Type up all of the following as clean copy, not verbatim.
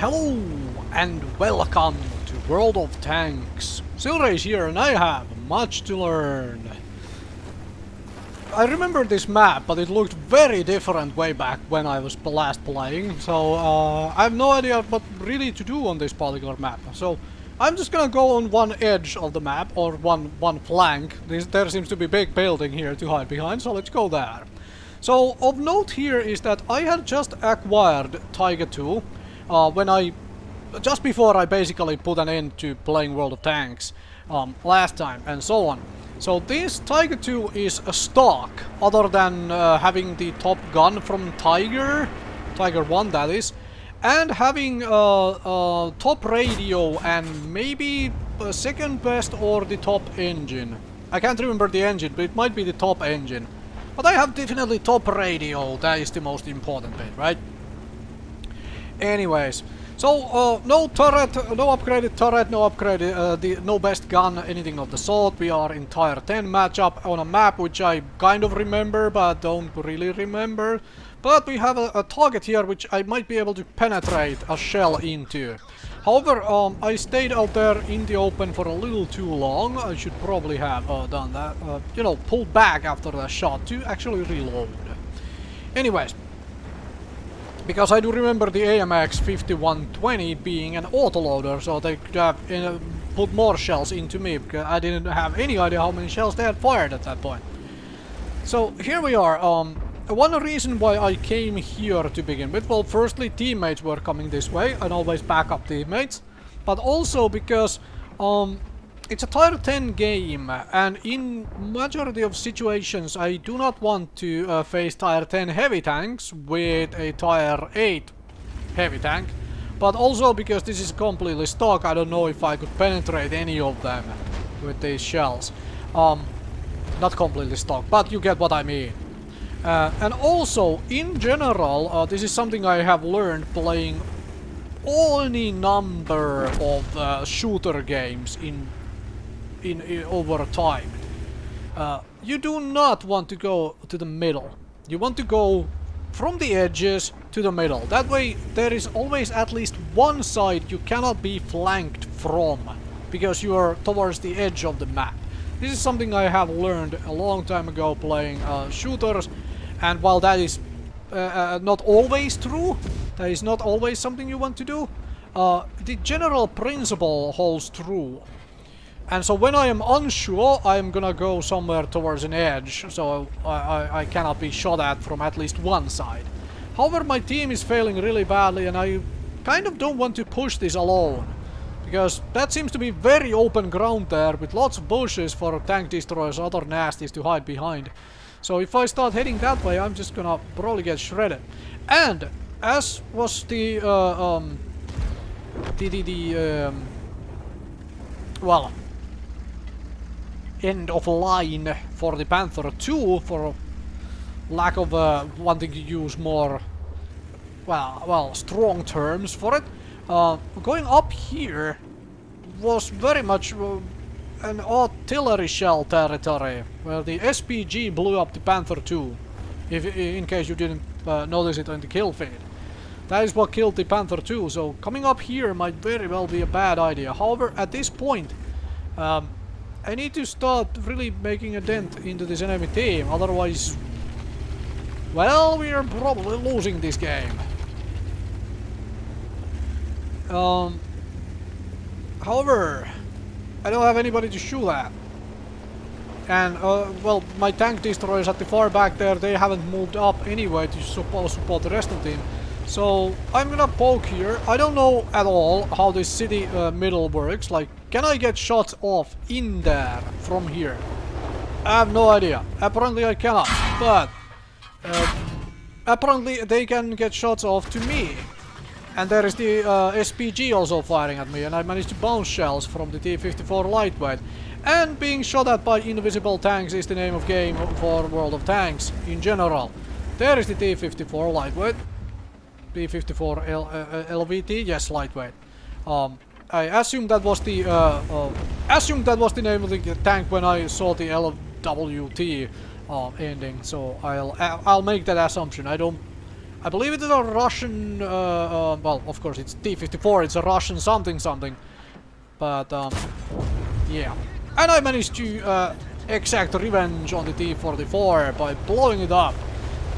Hello and welcome to World of Tanks. Silrace here and I have much to learn. I remember this map, but it looked very different way back when I was last playing, so I have no idea what really to do on this particular map. So I'm just gonna go on one edge of the map, or one flank. There seems to be a big building here to hide behind, so let's go there. So of note here is that I had just acquired Tiger 2 just before I basically put an end to playing World of Tanks last time and so on. So this Tiger 2 is a stock, other than having the top gun from Tiger 1 that is, and having top radio and maybe second best or the top engine. I can't remember the engine, but it might be the top engine. But I have definitely top radio, that is the most important bit, right? Anyways, so no turret, no upgraded turret, no upgraded, no best gun, anything of the sort. We are in tier 10 matchup on a map which I kind of remember but don't really remember. But we have a target here which I might be able to penetrate a shell into. However, I stayed out there in the open for a little too long. I should probably have done that, you know, pulled back after the shot to actually reload. Anyways, because I do remember the AMX 5120 being an autoloader, so they could have put more shells into me, because I didn't have any idea how many shells they had fired at that point. So here we are. One reason why I came here to begin with, well, firstly teammates were coming this way, and always back up teammates, but also because it's a tier 10 game, and in majority of situations I do not want to face tier 10 heavy tanks with a tier 8 heavy tank, but also because this is completely stock. I don't know if I could penetrate any of them with these shells. Not completely stock, but you get what I mean. And also, in general, this is something I have learned playing any number of shooter games in over time. You do not want to go to the middle. You want to go from the edges to the middle. That way there is always at least one side you cannot be flanked from, because you are towards the edge of the map. This is something I have learned a long time ago playing shooters, and while that is not always true, that is not always something you want to do, the general principle holds true. And so when I am unsure, I am gonna go somewhere towards an edge, so I cannot be shot at from at least one side. However, my team is failing really badly, and I kind of don't want to push this alone, because that seems to be very open ground there, with lots of bushes for tank destroyers and other nasties to hide behind. So if I start heading that way, I'm just gonna probably get shredded. And as was the well, end of line for the Panther 2, for lack of wanting to use more, well, strong terms for it. Going up here was very much an artillery shell territory, where the SPG blew up the Panther 2, in case you didn't notice it on the kill feed. That is what killed the Panther 2, so coming up here might very well be a bad idea. However, at this point, I need to start really making a dent into this enemy team, otherwise, well, we are probably losing this game. However, I don't have anybody to shoot at. And, well, my tank destroyers at the far back there, they haven't moved up anyway to support the rest of the team. So, I'm gonna poke here. I don't know at all how this city middle works. Like, can I get shots off in there from here? I have no idea. Apparently I cannot, but apparently they can get shots off to me. And there is the SPG also firing at me, and I managed to bounce shells from the T-54 lightweight. And being shot at by invisible tanks is the name of game for World of Tanks in general. There is the T-54 lightweight. T-54 LVT, yes, lightweight. I assumed that was the name of the tank when I saw the LWT ending, so I'll make that assumption. I don't I believe it is a Russian, well, of course it's T-54, it's a Russian something something. But, yeah. And I managed to exact revenge on the T-44 by blowing it up.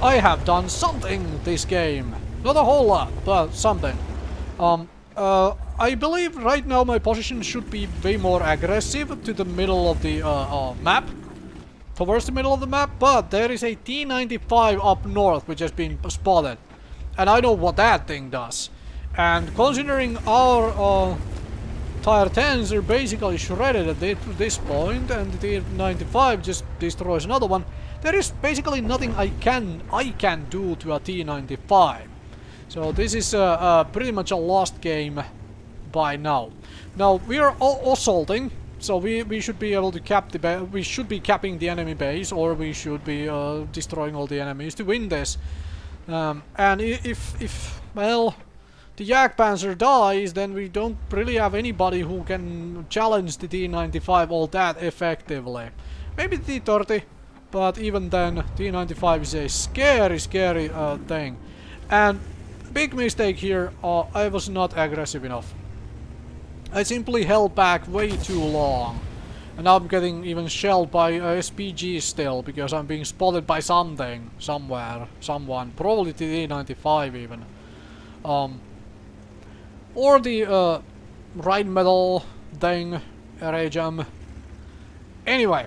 I have done something this game. Not a whole lot, but something. I believe right now my position should be way more aggressive to the middle of the map. Towards the middle of the map, but there is a T-95 up north which has been spotted. And I know what that thing does. And considering our Tier 10s are basically shredded at this point, and the T-95 just destroys another one, there is basically nothing I can do to a T-95. So this is pretty much a lost game by now. Now we are assaulting. So we should be able to cap the we should be capping the enemy base, or we should be destroying all the enemies to win this. And if well, the Jagdpanzer dies, then we don't really have anybody who can challenge the T-95 all that effectively. Maybe the T-30, but even then, T-95 is a scary thing. And big mistake here, I was not aggressive enough. I simply held back way too long. And now I'm getting even shelled by SPG still, because I'm being spotted by something, somewhere, someone, probably the T-95 even. Or the right metal thing, Rajam. Anyway.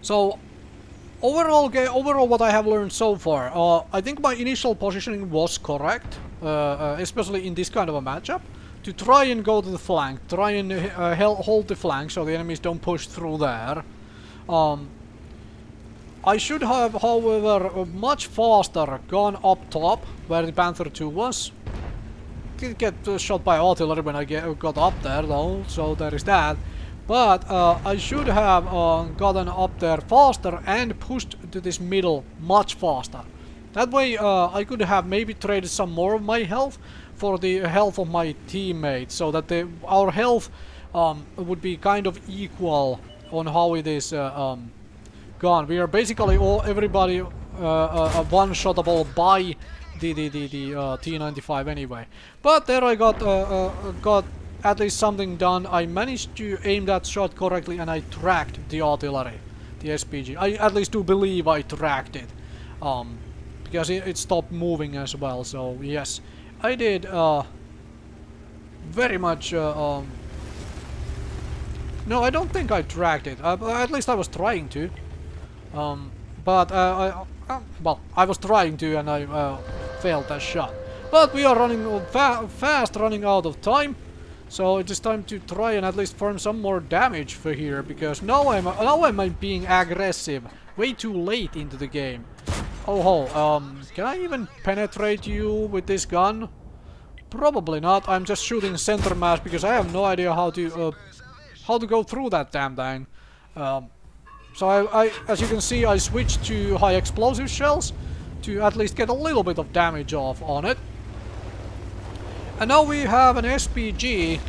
So, overall what I have learned so far, I think my initial positioning was correct, especially in this kind of a matchup. To try and go to the flank, try and hold the flank so the enemies don't push through there. I should have, however, much faster gone up top, where the Panther 2 was. Did get shot by artillery when I got up there though, so there is that. But I should have gotten up there faster and pushed to this middle much faster. That way I could have maybe traded some more of my health for the health of my teammates, so that our health would be kind of equal on how it is gone. We are basically everybody one-shottable by the T-95 anyway. But there I got at least something done. I managed to aim that shot correctly, and I tracked the artillery, the SPG. I at least do believe I tracked it, because it stopped moving as well. So yes, I did very much. No, I don't think I tracked it. At least I was trying to. But well, I was trying to, and I failed that shot. But we are running fast, running out of time. So it is time to try and at least farm some more damage for here, because now I'm being aggressive way too late into the game. Oh ho, can I even penetrate you with this gun? Probably not. I'm just shooting center mass because I have no idea how to go through that damn thing. So I as you can see, I switched to high explosive shells to at least get a little bit of damage off on it. And now we have an SPG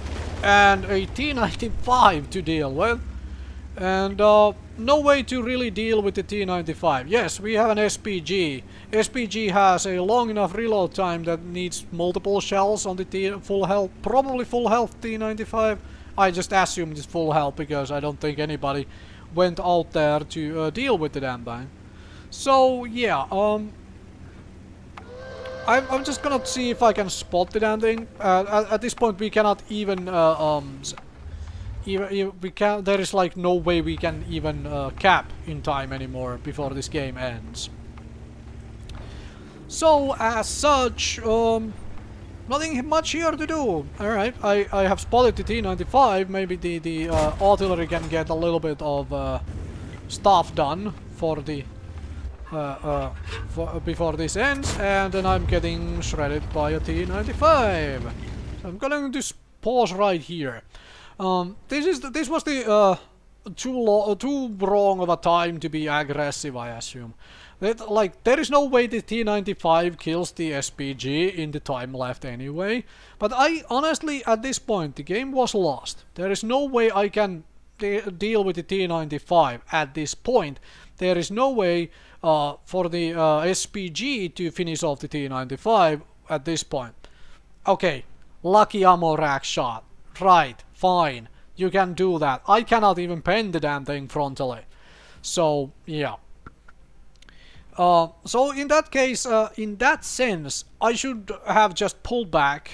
and a T-95 to deal with. And no way to really deal with the T-95. Yes, we have an SPG. SPG has a long enough reload time that needs multiple shells on the full health, probably full health T-95. I just assumed it's full health because I don't think anybody went out there to deal with the damn thing. So yeah, I'm just gonna see if I can spot the damn thing. At this point we cannot even there is like no way we can even cap in time anymore before this game ends. So as such, nothing much here to do. Alright, I have spotted the T-95. Maybe the artillery can get a little bit of stuff done for the before this ends, and then I'm getting shredded by a T-95. So I'm going to pause right here. This was the too wrong of a time to be aggressive, I assume. Like, there is no way the T-95 kills the SPG in the time left anyway. But I honestly, at this point, the game was lost. There is no way I can deal with the T95 at this point. There is no way for the SPG to finish off the T95 at this point. Okay, lucky ammo rack shot. Right, fine. You can do that. I cannot even pen the damn thing frontally. So, yeah. So in that case, in that sense, I should have just pulled back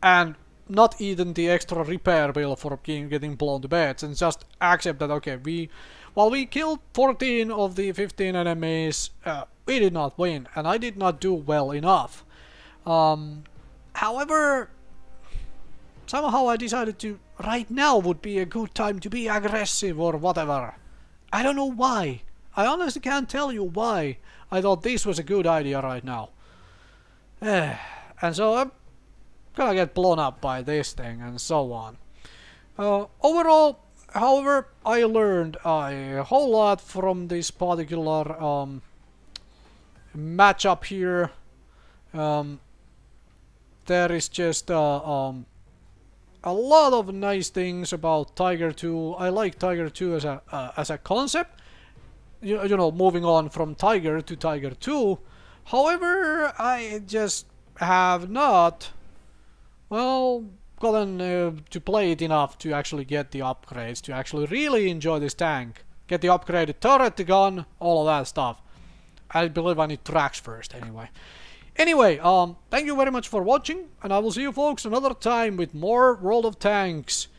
and not eaten the extra repair bill for getting blown to bits and just accept that, okay, we killed 14 of the 15 enemies, we did not win, and I did not do well enough. However, somehow I decided to, right now would be a good time to be aggressive or whatever. I don't know why. I honestly can't tell you why I thought this was a good idea right now. And so I'm gonna get blown up by this thing and so on. Overall, however, I learned a whole lot from this particular matchup here. There is just a lot of nice things about Tiger 2. I like Tiger 2 as a concept. You know, moving on from Tiger to Tiger 2. However, I just have not, well, gotten to play it enough to actually get the upgrades, to actually really enjoy this tank. Get the upgraded turret, the gun, all of that stuff. I believe I need tracks first, anyway. Anyway, thank you very much for watching, and I will see you folks another time with more World of Tanks.